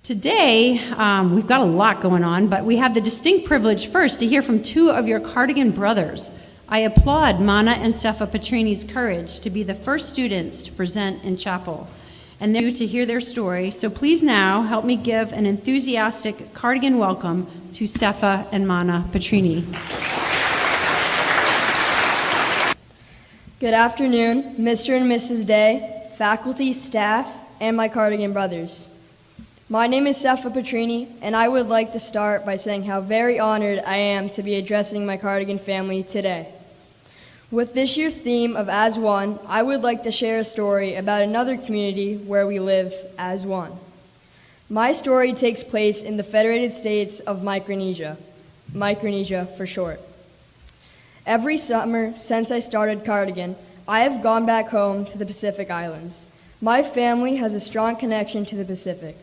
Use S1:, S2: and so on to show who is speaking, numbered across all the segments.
S1: Today, we've got a lot going on, but we have the distinct privilege first to hear from two of your Cardigan brothers. I applaud Mana and Sefa Petrini's courage to be the first students to present in chapel, and they're to hear their story. So please now help me give an enthusiastic Cardigan welcome to Sefa and Mana Petrini.
S2: Good afternoon, Mr. and Mrs. Day, faculty, staff, and my Cardigan brothers. My name is Sefa Petrini, and I would like to start by saying how very honored I am to be addressing my Cardigan family today. With this year's theme of As One, I would like to share a story about another community where we live as one. My story takes place in the Federated States of Micronesia for short. Every summer since I started Cardigan, I have gone back home to the Pacific Islands. My family has a strong connection to the Pacific.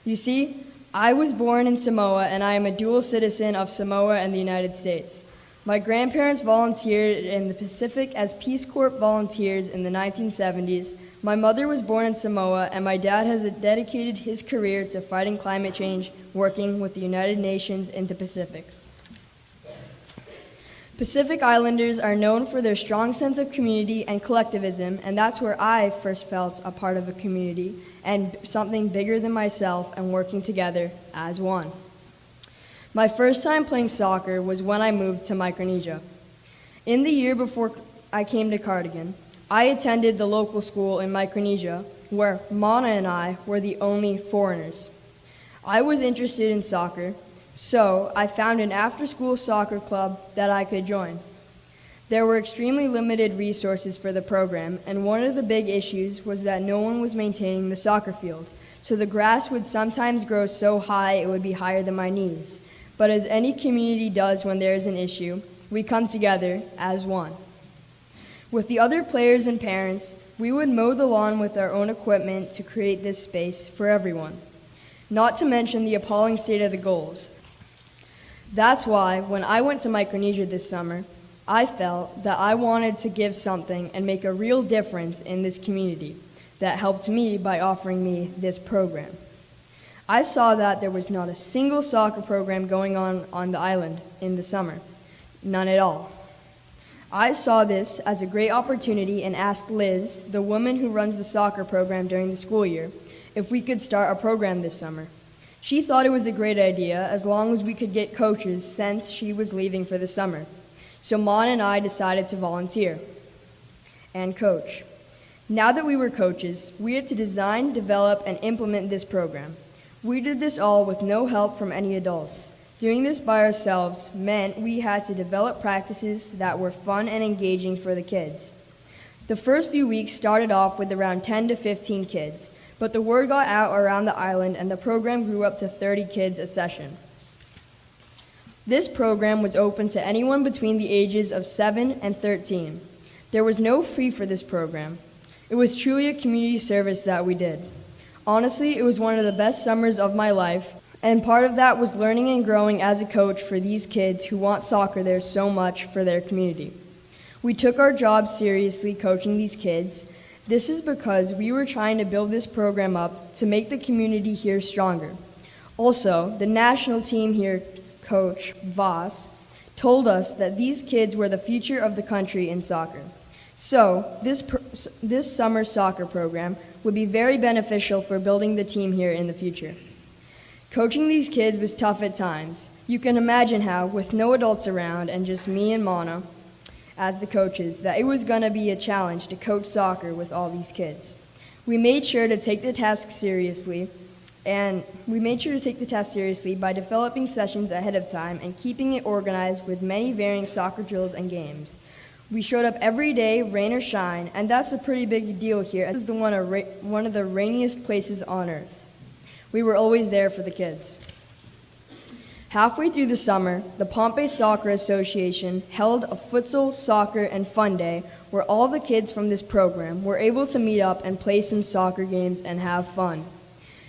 S2: You see, I was born in Samoa, and I am a dual citizen of Samoa and the United States. My grandparents volunteered in the Pacific as Peace Corps volunteers in the 1970s. My mother was born in Samoa, and my dad has dedicated his career to fighting climate change, working with the United Nations in the Pacific. Pacific Islanders are known for their strong sense of community and collectivism, and that's where I first felt a part of a community and something bigger than myself and working together as one. My first time playing soccer was when I moved to Micronesia. In the year before I came to Cardigan, I attended the local school in Micronesia where Mana and I were the only foreigners. I was interested in soccer, so I found an after-school soccer club that I could join. There were extremely limited resources for the program, and one of the big issues was that no one was maintaining the soccer field, so the grass would sometimes grow so high it would be higher than my knees. But as any community does when there is an issue, we come together as one. With the other players and parents, we would mow the lawn with our own equipment to create this space for everyone, not to mention the appalling state of the goals. That's why, when I went to Micronesia this summer, I felt that I wanted to give something and make a real difference in this community that helped me by offering me this program. I saw that there was not a single soccer program going on the island in the summer, none at all. I saw this as a great opportunity and asked Liz, the woman who runs the soccer program during the school year, if we could start a program this summer. She thought it was a great idea as long as we could get coaches since she was leaving for the summer. So Mon and I decided to volunteer and coach. Now that we were coaches, we had to design, develop, and implement this program. We did this all with no help from any adults. Doing this by ourselves meant we had to develop practices that were fun and engaging for the kids. The first few weeks started off with around 10 to 15 kids. But the word got out around the island, and the program grew up to 30 kids a session. This program was open to anyone between the ages of 7 and 13. There was no fee for this program. It was truly a community service that we did. Honestly, it was one of the best summers of my life, and part of that was learning and growing as a coach for these kids who want soccer there so much for their community. We took our job seriously coaching these kids. This is because we were trying to build this program up to make the community here stronger. Also, the national team here, Coach Voss, told us that these kids were the future of the country in soccer. So, this summer's soccer program would be very beneficial for building the team here in the future. Coaching these kids was tough at times. You can imagine how, with no adults around and just me and Mana, as the coaches, that it was going to be a challenge to coach soccer with all these kids. We made sure to take the task seriously, by developing sessions ahead of time and keeping it organized with many varying soccer drills and games. We showed up every day, rain or shine, and that's a pretty big deal here. This is one of the rainiest places on earth. We were always there for the kids. Halfway through the summer, the Pompey Soccer Association held a futsal, soccer, and fun day where all the kids from this program were able to meet up and play some soccer games and have fun.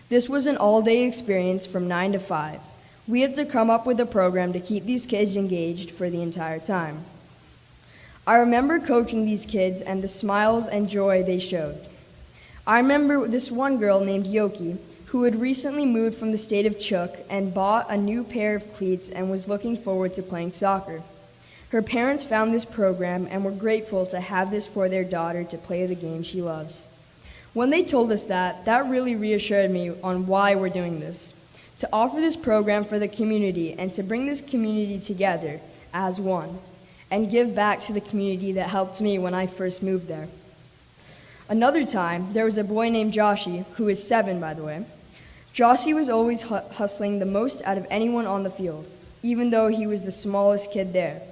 S2: This was an all-day experience from 9 to 5. We had to come up with a program to keep these kids engaged for the entire time. I remember coaching these kids and the smiles and joy they showed. I remember this one girl named Yoki, who who had recently moved from the state of Chuuk and bought a new pair of cleats and was looking forward to playing soccer. Her parents found this program and were grateful to have this for their daughter to play the game she loves. When they told us that really reassured me on why we're doing this. To offer this program for the community and to bring this community together as one and give back to the community that helped me when I first moved there. Another time, there was a boy named Joshy, who is 7, by the way. Joshy was always hustling the most out of anyone on the field, even though he was the smallest kid there.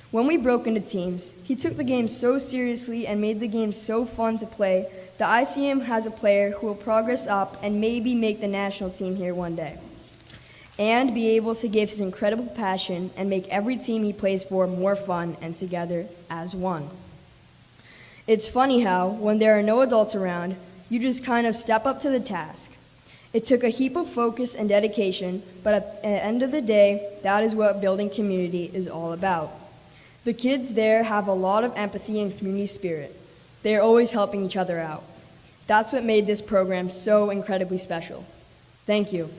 S2: When we broke into teams, he took the game so seriously and made the game so fun to play that I see him as a player who will progress up and maybe make the national team here one day, and be able to give his incredible passion and make every team he plays for more fun and together as one. It's funny how, when there are no adults around, you just kind of step up to the task. It took a heap of focus and dedication, but at the end of the day, that is what building community is all about. The kids there have a lot of empathy and community spirit. They are always helping each other out. That's what made this program so incredibly special. Thank you.